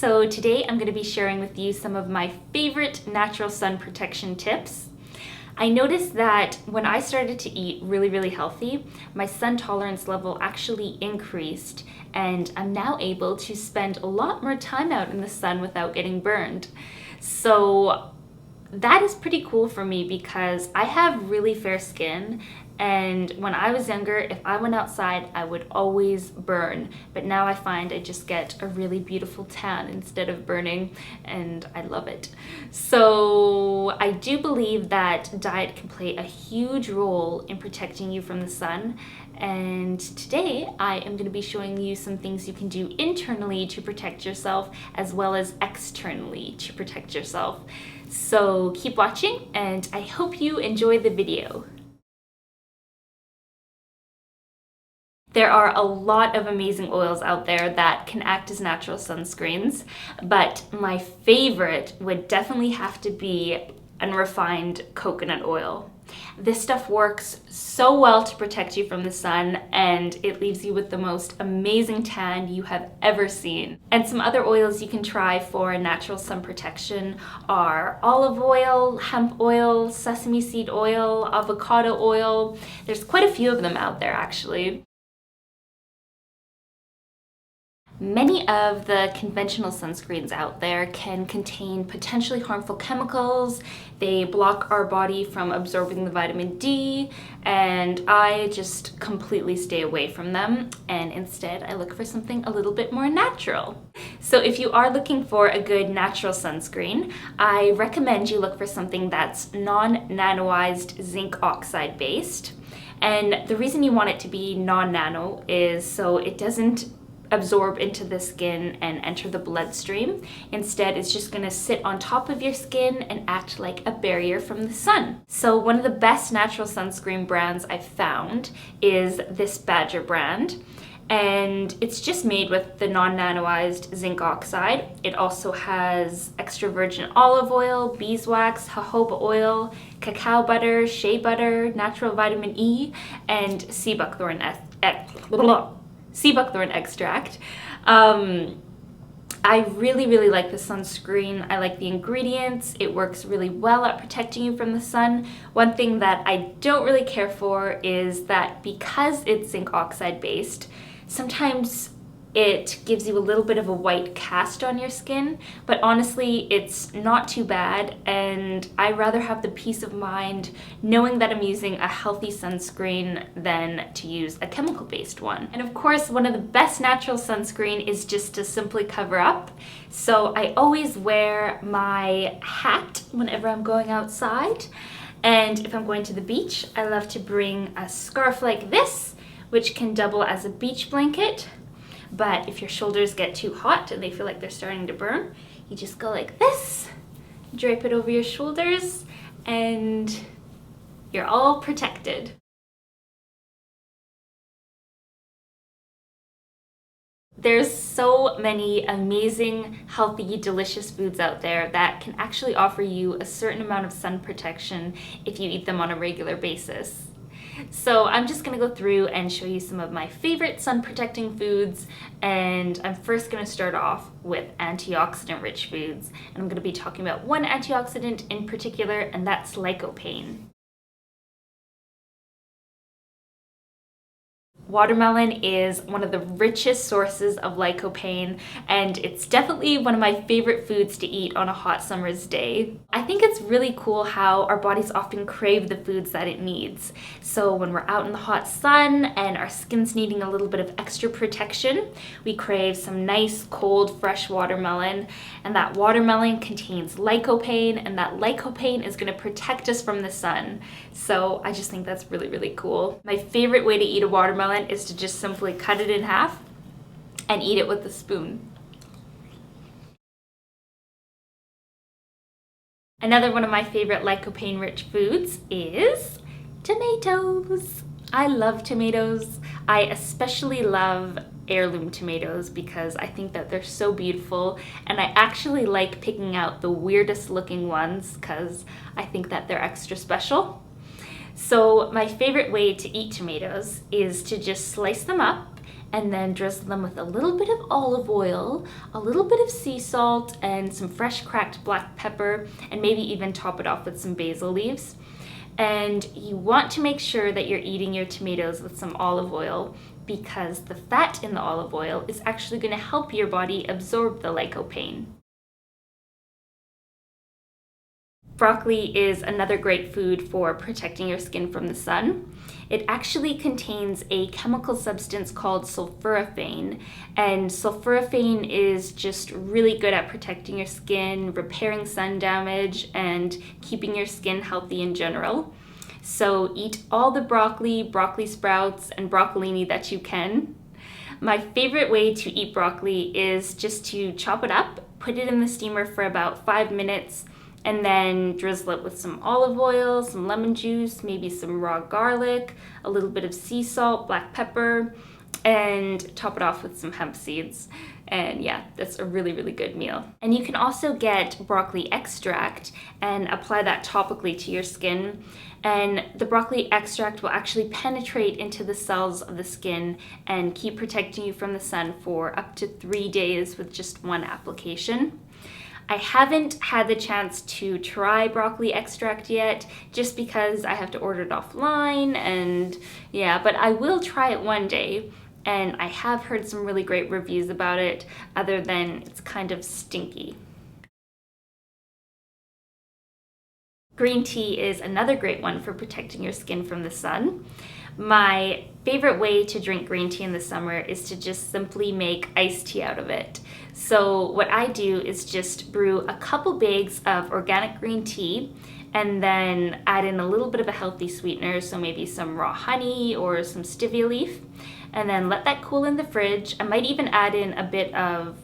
So today I'm going to be sharing with you some of my favorite natural sun protection tips. I noticed that when I started to eat really healthy, my sun tolerance level actually increased, and I'm now able to spend a lot more time out in the sun without getting burned. So that is pretty cool for me because I have really fair skin, and when I was younger, if I went outside, I would always burn. But now I find I just get a really beautiful tan instead of burning, and I love it. So I do believe that diet can play a huge role in protecting you from the sun. And today I am going to be showing you some things you can do internally to protect yourself as well as externally to protect yourself. So keep watching and I hope you enjoy the video. There are a lot of amazing oils out there that can act as natural sunscreens, but my favorite would definitely have to be unrefined coconut oil. This stuff works so well to protect you from the sun, and it leaves you with the most amazing tan you have ever seen. And some other oils you can try for natural sun protection are olive oil, hemp oil, sesame seed oil, avocado oil. There's quite a few of them out there actually. Many of the conventional sunscreens out there can contain potentially harmful chemicals. They block our body from absorbing the vitamin D, and I just completely stay away from them, and instead I look for something a little bit more natural. So if you are looking for a good natural sunscreen, I recommend you look for something that's non-nanoized zinc oxide based. And the reason you want it to be non-nano is so it doesn't absorb into the skin and enter the bloodstream. Instead, it's just going to sit on top of your skin and act like a barrier from the sun. So one of the best natural sunscreen brands I've found is this Badger brand, and it's just made with the non-nanoized zinc oxide. It also has extra virgin olive oil, beeswax, jojoba oil, cacao butter, shea butter, natural vitamin E, and sea buckthorn extract. I really like the sunscreen. I like the ingredients. It works really well at protecting you from the sun. One thing that I don't really care for is that because it's zinc oxide based, sometimes it gives you a little bit of a white cast on your skin, but honestly, it's not too bad, and I rather have the peace of mind knowing that I'm using a healthy sunscreen than to use a chemical-based one. And of course, one of the best natural sunscreen is just to simply cover up. So I always wear my hat whenever I'm going outside, and if I'm going to the beach, I love to bring a scarf like this, which can double as a beach blanket. But if your shoulders get too hot and they feel like they're starting to burn, you just go like this, drape it over your shoulders, and you're all protected. There's so many amazing, healthy, delicious foods out there that can actually offer you a certain amount of sun protection if you eat them on a regular basis. So I'm just going to go through and show you some of my favorite sun protecting foods, and I'm first going to start off with antioxidant rich foods, and I'm going to be talking about one antioxidant in particular, and that's lycopene. Watermelon is one of the richest sources of lycopene, and it's definitely one of my favorite foods to eat on a hot summer's day. I think it's really cool how our bodies often crave the foods that it needs. So when we're out in the hot sun and our skin's needing a little bit of extra protection, we crave some nice cold fresh watermelon, and that watermelon contains lycopene, and that lycopene is going to protect us from the sun. So I just think that's really cool. My favorite way to eat a watermelon is to just simply cut it in half and eat it with a spoon. Another one of my favorite lycopene rich foods is tomatoes. I love tomatoes. I especially love heirloom tomatoes because I think that they're so beautiful, and I actually like picking out the weirdest looking ones because I think that they're extra special. So my favorite way to eat tomatoes is to just slice them up and then drizzle them with a little bit of olive oil, a little bit of sea salt, and some fresh cracked black pepper, and maybe even top it off with some basil leaves. And you want to make sure that you're eating your tomatoes with some olive oil, because the fat in the olive oil is actually going to help your body absorb the lycopene. Broccoli is another great food for protecting your skin from the sun. It actually contains a chemical substance called sulforaphane, and sulforaphane is just really good at protecting your skin, repairing sun damage, and keeping your skin healthy in general. So eat all the broccoli, broccoli sprouts, and broccolini that you can. My favorite way to eat broccoli is just to chop it up, put it in the steamer for about 5 minutes, and then drizzle it with some olive oil, some lemon juice, maybe some raw garlic, a little bit of sea salt, black pepper, and top it off with some hemp seeds. And yeah, that's a really, really good meal. And you can also get broccoli extract and apply that topically to your skin. And the broccoli extract will actually penetrate into the cells of the skin and keep protecting you from the sun for up to 3 days with just one application. I haven't had the chance to try broccoli extract yet, just because I have to order it offline, and yeah, but I will try it one day, and I have heard some really great reviews about it, other than it's kind of stinky. Green tea is another great one for protecting your skin from the sun. My favorite way to drink green tea in the summer is to just simply make iced tea out of it. So what I do is just brew a couple bags of organic green tea and then add in a little bit of a healthy sweetener, so maybe some raw honey or some stevia leaf, and then let that cool in the fridge. I might even add in a bit of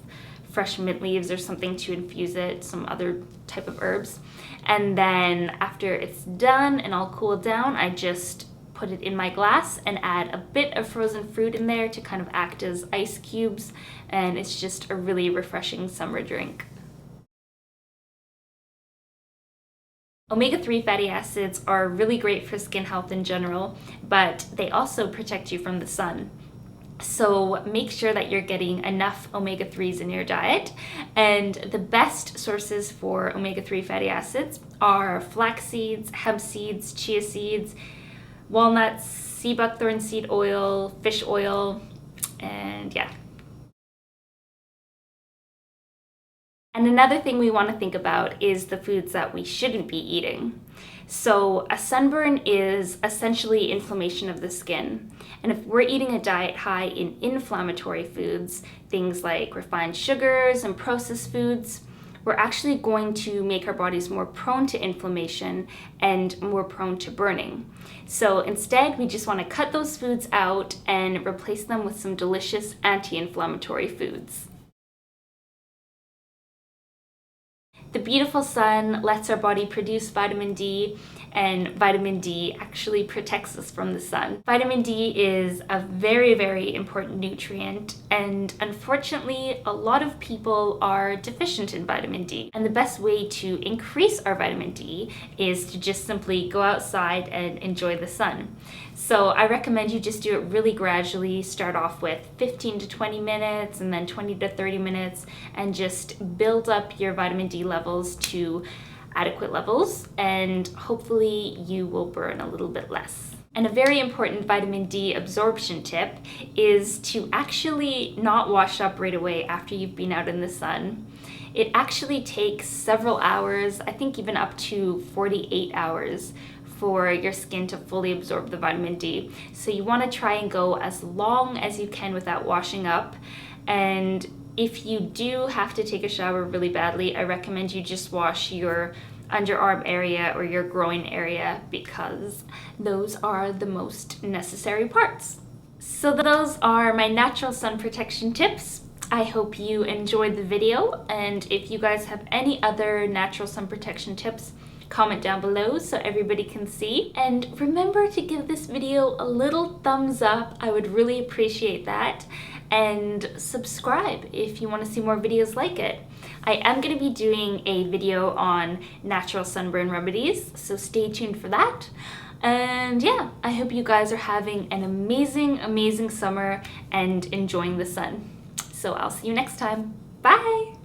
fresh mint leaves or something to infuse it, some other type of herbs. And then after it's done and all cooled down, I just put it in my glass and add a bit of frozen fruit in there to kind of act as ice cubes, and it's just a really refreshing summer drink. Omega-3 fatty acids are really great for skin health in general, but they also protect you from the sun. So make sure that you're getting enough omega-3s in your diet, and the best sources for omega-3 fatty acids are flax seeds, hemp seeds, chia seeds, walnuts, sea buckthorn seed oil, fish oil, and yeah. And another thing we want to think about is the foods that we shouldn't be eating. So a sunburn is essentially inflammation of the skin. And if we're eating a diet high in inflammatory foods, things like refined sugars and processed foods, we're actually going to make our bodies more prone to inflammation and more prone to burning. So instead, we just want to cut those foods out and replace them with some delicious anti-inflammatory foods. The beautiful sun lets our body produce vitamin D, and vitamin D actually protects us from the sun. Vitamin D is a very, very important nutrient, and unfortunately, a lot of people are deficient in vitamin D. And the best way to increase our vitamin D is to just simply go outside and enjoy the sun. So I recommend you just do it really gradually. Start off with 15 to 20 minutes and then 20 to 30 minutes, and just build up your vitamin D levels to adequate levels, and hopefully you will burn a little bit less. And a very important vitamin D absorption tip is to actually not wash up right away after you've been out in the sun. It actually takes several hours, I think even up to 48 hours, for your skin to fully absorb the vitamin D. So you want to try and go as long as you can without washing up. And if you do have to take a shower really badly, I recommend you just wash your underarm area or your groin area, because those are the most necessary parts. So those are my natural sun protection tips. I hope you enjoyed the video, and if you guys have any other natural sun protection tips, comment down below so everybody can see. And remember to give this video a little thumbs up. I would really appreciate that. And subscribe if you want to see more videos like it. I am going to be doing a video on natural sunburn remedies, so stay tuned for that. And And yeah, I hope you guys are having an amazing, amazing summer and enjoying the sun. So I'll see you next time. Bye!